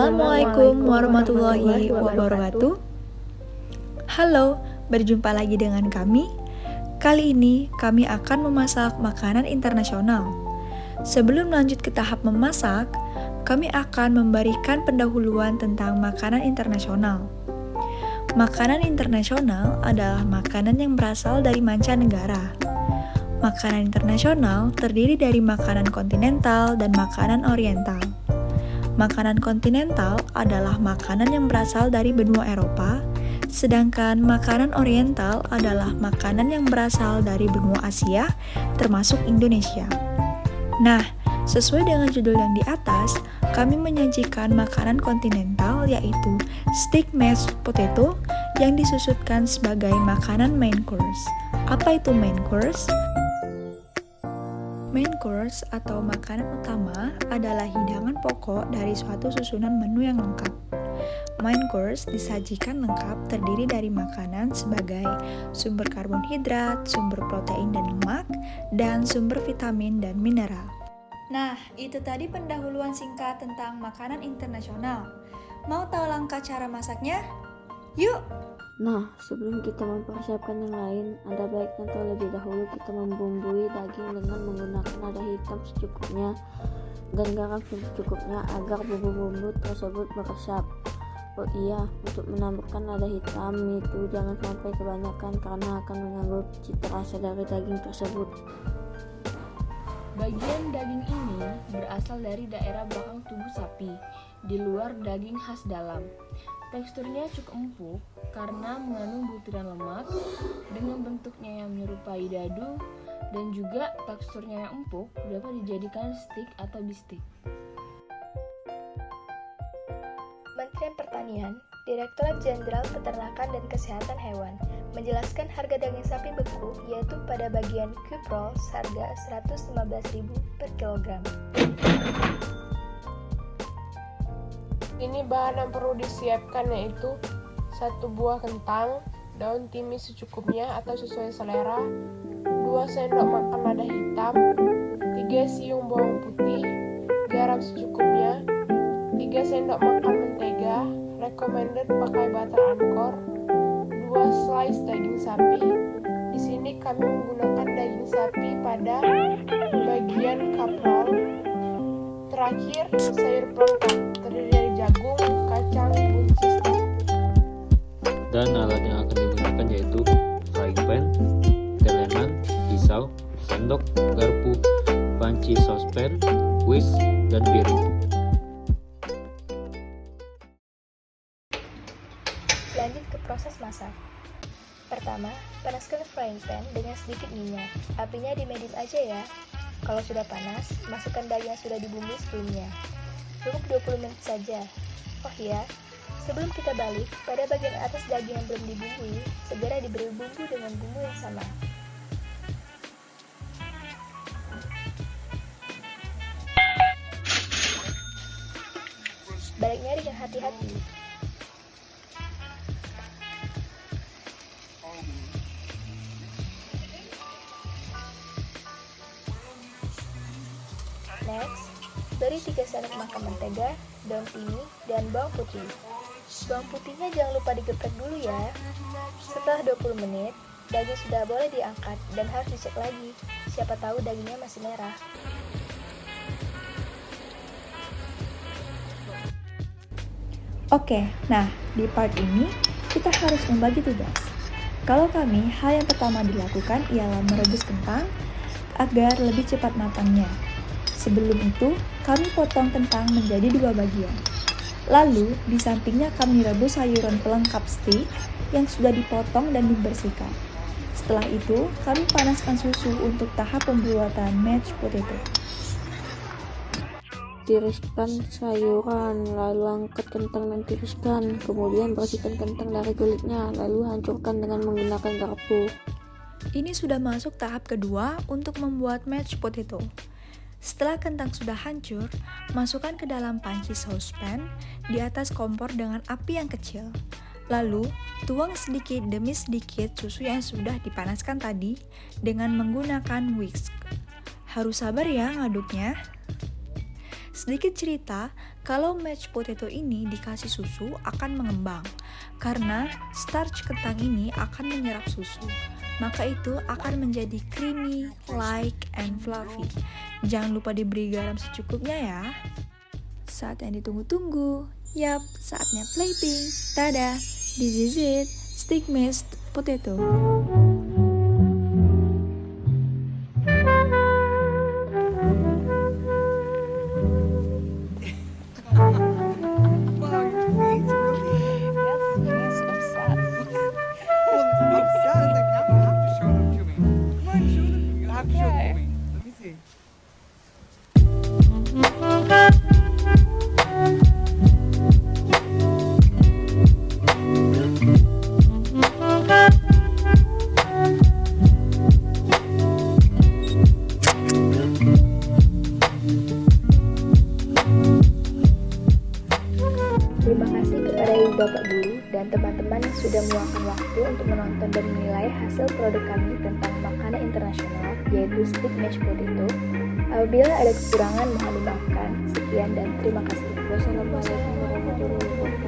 Assalamualaikum warahmatullahi wabarakatuh. Halo, berjumpa lagi dengan kami. Kali ini kami akan memasak makanan internasional. Sebelum lanjut ke tahap memasak, kami akan memberikan pendahuluan tentang makanan internasional. Makanan internasional adalah makanan yang berasal dari mancanegara. Makanan internasional terdiri dari makanan kontinental dan makanan oriental. Makanan kontinental adalah makanan yang berasal dari benua Eropa, sedangkan makanan oriental adalah makanan yang berasal dari benua Asia, termasuk Indonesia. Nah, sesuai dengan judul yang di atas, kami menyajikan makanan kontinental yaitu steak mashed potato yang disusutkan sebagai makanan main course. Apa itu main course? Main course atau makanan utama adalah hidangan pokok dari suatu susunan menu yang lengkap. Main course disajikan lengkap terdiri dari makanan sebagai sumber karbohidrat, sumber protein dan lemak, dan sumber vitamin dan mineral. Nah, itu tadi pendahuluan singkat tentang makanan internasional. Mau tahu langkah cara masaknya? Yuk! Nah, sebelum kita mempersiapkan yang lain, ada baiknya terlebih dahulu kita membumbui daging dengan menggunakan lada hitam secukupnya dan garam secukupnya agar bumbu-bumbu tersebut meresap. Oh iya, untuk menambahkan lada hitam itu jangan sampai kebanyakan karena akan mengganggu cita rasa dari daging tersebut. Bagian daging ini berasal dari daerah belakang tubuh sapi, di luar daging khas dalam. Teksturnya cukup empuk karena mengandung butiran lemak dengan bentuknya yang menyerupai dadu dan juga teksturnya yang empuk dapat dijadikan steak atau bistik. Kementerian Pertanian, Direktorat Jenderal Peternakan dan Kesehatan Hewan menjelaskan harga daging sapi beku yaitu pada bagian cuprol seharga Rp115.000 per kilogram. Ini bahan yang perlu disiapkan yaitu 1 buah kentang, daun timis secukupnya atau sesuai selera, 2 sendok makan lada hitam, 3 siung bawang putih, garam secukupnya, 3 sendok makan mentega, recommended pakai butter angkor, 2 slice daging sapi. Di sini kami menggunakan daging sapi pada bagian kaprol. Terakhir, sayur pelengkap terdiri dari jagung, kacang, buncis, dan alat yang akan digunakan yaitu frying pan, telenan, pisau, sendok, garpu, panci saucepan, whisk, dan piring. Lanjut ke proses masak. Pertama, panaskan frying pan dengan sedikit minyak. Apinya di medium aja ya. Kalau sudah panas, masukkan daging yang sudah dibumbui sebelumnya. Cukup 20 menit saja. Oh iya, sebelum kita balik, pada bagian atas daging yang belum dibumbui, segera diberi bumbu dengan bumbu yang sama. Baliknya dengan hati-hati. Next, beri 3 sendok makan mentega, daun timih, dan bawang putih. Bawang putihnya jangan lupa digeprek dulu ya. Setelah 20 menit, daging sudah boleh diangkat dan harus dicek lagi. Siapa tahu dagingnya masih merah. Oke, nah di part ini kita harus membagi tugas. Kalau kami, hal yang pertama dilakukan ialah merebus kentang agar lebih cepat matangnya. Sebelum itu, kami potong kentang menjadi 2 bagian. Lalu, di sampingnya kami rebus sayuran pelengkap steak yang sudah dipotong dan dibersihkan. Setelah itu, kami panaskan susu untuk tahap pembuatan mashed potato. Tiriskan sayuran, lalu angkat kentang dan tiriskan. Kemudian bersihkan kentang dari kulitnya, lalu hancurkan dengan menggunakan garpu. Ini sudah masuk tahap kedua untuk membuat mashed potato. Setelah kentang sudah hancur, masukkan ke dalam panci saucepan di atas kompor dengan api yang kecil. Lalu, tuang sedikit demi sedikit susu yang sudah dipanaskan tadi dengan menggunakan whisk. Harus sabar ya ngaduknya. Sedikit cerita, kalau mashed potato ini dikasih susu akan mengembang. Karena starch kentang ini akan menyerap susu, maka itu akan menjadi creamy, light, and fluffy. Jangan lupa diberi garam secukupnya ya. Saat yang ditunggu-tunggu, yap, saatnya plating. Tada, this is it, stick mashed potato. Terima kasih kepada ibu bapak guru dan teman-teman yang sudah meluangkan waktu untuk menonton dan menilai hasil produk kami tentang makanan internasional, yaitu stick mashed potato. Apabila ada kekurangan mohon dimaafkan. Sekian dan terima kasih. Wassalamualaikum warahmatullahi wabarakatuh.